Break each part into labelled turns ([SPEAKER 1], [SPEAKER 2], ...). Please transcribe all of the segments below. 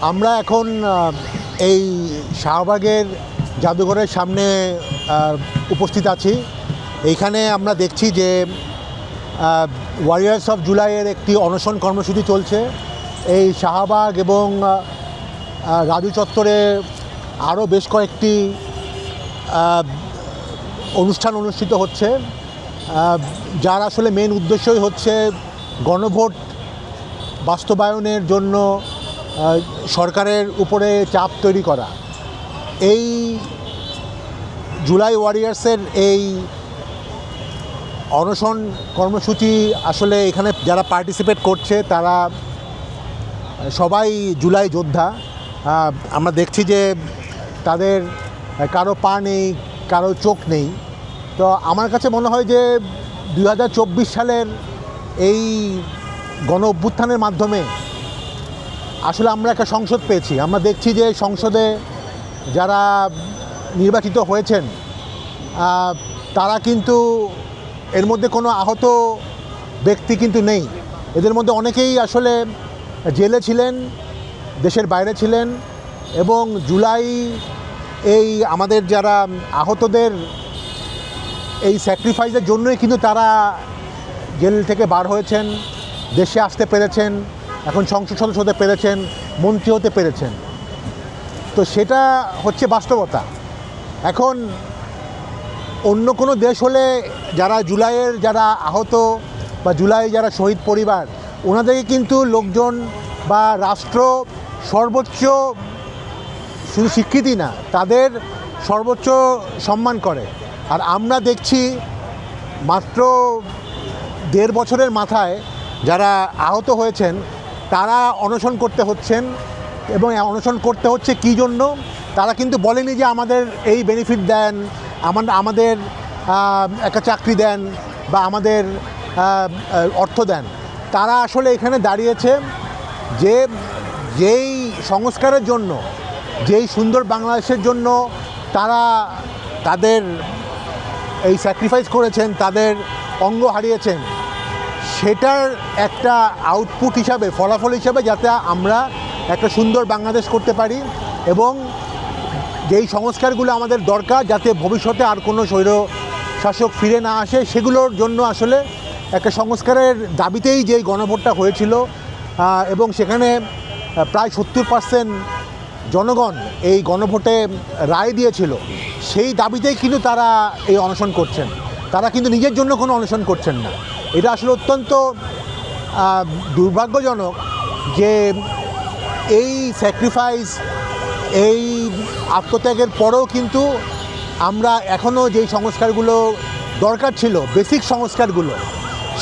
[SPEAKER 1] আমরা এখন এই শাহবাগের জাদুঘরের সামনে উপস্থিত আছি। এইখানে আমরা দেখছি যে ওয়ারিয়ার্স অফ জুলাইয়ের একটি অনশন কর্মসূচি চলছে। এই শাহবাগ এবং রাজু চত্বরে আরও বেশ কয়েকটি অনুষ্ঠান অনুষ্ঠিত হচ্ছে, যার আসলে মেন উদ্দেশ্যই হচ্ছে গণভোট বাস্তবায়নের জন্য সরকারের উপরে চাপ তৈরি করা। এই জুলাই ওয়ারিয়ার্সের এই অনশন কর্মসূচি আসলে এখানে যারা পার্টিসিপেট করছে তারা সবাই জুলাই যোদ্ধা। আমরা দেখছি যে তাদের কারো পা নেই, কারো চোখ নেই। তো আমার কাছে মনে হয় যে 2024 সালের এই গণ অভ্যুত্থানের মাধ্যমে আসলে আমরা একটা সংসদ পেয়েছি। আমরা দেখছি যে সংসদে যারা নির্বাচিত হয়েছেন তারা কিন্তু এর মধ্যে কোনো আহত ব্যক্তি কিন্তু নেই। এদের মধ্যে অনেকেই আসলে জেলে ছিলেন, দেশের বাইরে ছিলেন, এবং জুলাই এই আমাদের যারা আহতদের এই স্যাক্রিফাইসের জন্যই কিন্তু তারা জেল থেকে বার হয়েছেন, দেশে আসতে পেরেছেন, এখন সংসদ সদস্য হতে পেরেছেন, মন্ত্রী হতে পেরেছেন। তো সেটা হচ্ছে বাস্তবতা। এখন অন্য কোনো দেশ হলে যারা জুলাইয়ের যারা আহত বা জুলাই যারা শহীদ পরিবার, ওনাদেরকে কিন্তু লোকজন বা রাষ্ট্র সর্বোচ্চ শুধু স্বীকৃতি না, তাদের সর্বোচ্চ সম্মান করে। আর আমরা দেখছি মাত্র 1.5 বছরের মাথায় যারা আহত হয়েছেন তারা অনশন করতে হচ্ছেন, এবং অনশন করতে হচ্ছে কী জন্য? তারা কিন্তু বলেনি যে আমাদের এই বেনিফিট দেন, আমাদের একটা চাকরি দেন বা আমাদের অর্থ দেন। তারা আসলে এখানে দাঁড়িয়েছে যে যেই সংস্কারের জন্য, যেই সুন্দর বাংলাদেশের জন্য তারা তাদের এই স্যাক্রিফাইস করেছেন, তাদের অঙ্গ হারিয়েছেন, সেটার একটা আউটপুট হিসাবে, ফলাফল হিসাবে যাতে আমরা একটা সুন্দর বাংলাদেশ করতে পারি, এবং যেই সংস্কারগুলো আমাদের দরকার যাতে ভবিষ্যতে আর কোনো স্বৈর শাসক ফিরে না আসে, সেগুলোর জন্য আসলে একটা সংস্কারের দাবিতেই যেই গণভোটটা হয়েছিল, এবং সেখানে প্রায় 70% জনগণ এই গণভোটে রায় দিয়েছিল, সেই দাবিতেই কিন্তু তারা এই অনশন করছেন। তারা কিন্তু নিজের জন্য কোনো অনশন করছেন না। এটা আসলে অত্যন্ত দুর্ভাগ্যজনক যে এই স্যাক্রিফাইস, এই আত্মত্যাগের পরেও কিন্তু আমরা এখনও যেই সংস্কারগুলো দরকার ছিল, বেসিক সংস্কারগুলো,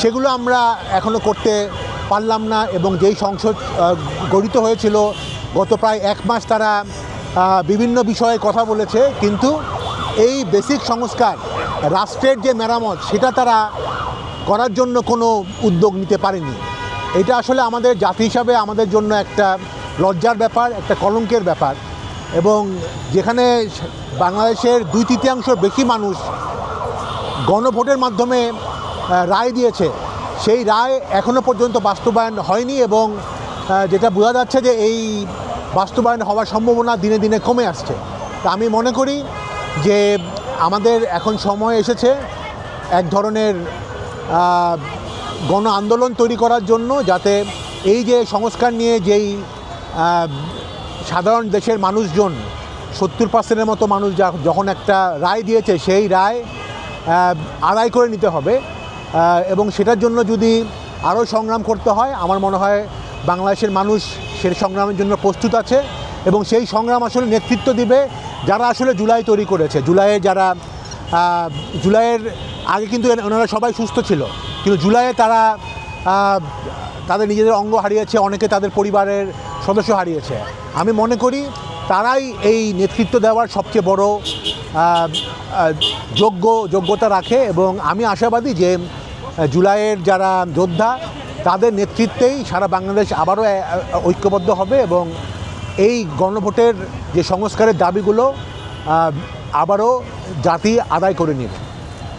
[SPEAKER 1] সেগুলো আমরা এখনও করতে পারলাম না। এবং যেই সংসদ গঠিত হয়েছিল গত প্রায় 1 মাস তারা বিভিন্ন বিষয়ে কথা বলেছে, কিন্তু এই বেসিক সংস্কার, রাষ্ট্রের যে মেরামত, সেটা তারা করার জন্য কোনো উদ্যোগ নিতে পারেনি। এটা আসলে আমাদের জাতি হিসাবে আমাদের জন্য একটা লজ্জার ব্যাপার, একটা কলঙ্কের ব্যাপার। এবং যেখানে বাংলাদেশের 2/3 বেশি মানুষ গণভোটের মাধ্যমে রায় দিয়েছে, সেই রায় এখনও পর্যন্ত বাস্তবায়ন হয়নি, এবং যেটা বোঝা যাচ্ছে যে এই বাস্তবায়ন হওয়ার সম্ভাবনা দিনে দিনে কমে আসছে। তা আমি মনে করি যে আমাদের এখন সময় এসেছে এক ধরনের গণ আন্দোলন তৈরি করার জন্য, যাতে এই যে সংস্কার নিয়ে যেই সাধারণ দেশের মানুষজন 70%-এর মতো মানুষ যখন একটা রায় দিয়েছে, সেই রায় আদায় করে নিতে হবে। এবং সেটার জন্য যদি আরও সংগ্রাম করতে হয়, আমার মনে হয় বাংলাদেশের মানুষ সেই সংগ্রামের জন্য প্রস্তুত আছে, এবং সেই সংগ্রাম আসলে নেতৃত্ব দিবে যারা আসলে জুলাই তৈরি করেছে। জুলাইয়ের আগে কিন্তু ওনারা সবাই সুস্থ ছিল, কিন্তু জুলাইয়ে তারা তাদের নিজেদের অঙ্গ হারিয়েছে, অনেকে তাদের পরিবারের সদস্য হারিয়েছে। আমি মনে করি তারাই এই নেতৃত্ব দেওয়ার সবচেয়ে বড় যোগ্যতা রাখে, এবং আমি আশাবাদী যে জুলাইয়ের যারা যোদ্ধা, তাদের নেতৃত্বেই সারা বাংলাদেশ আবারও ঐক্যবদ্ধ হবে, এবং এই গণভোটের যে সংস্কারের দাবিগুলো আবারও জাতি আদায় করে নেবে।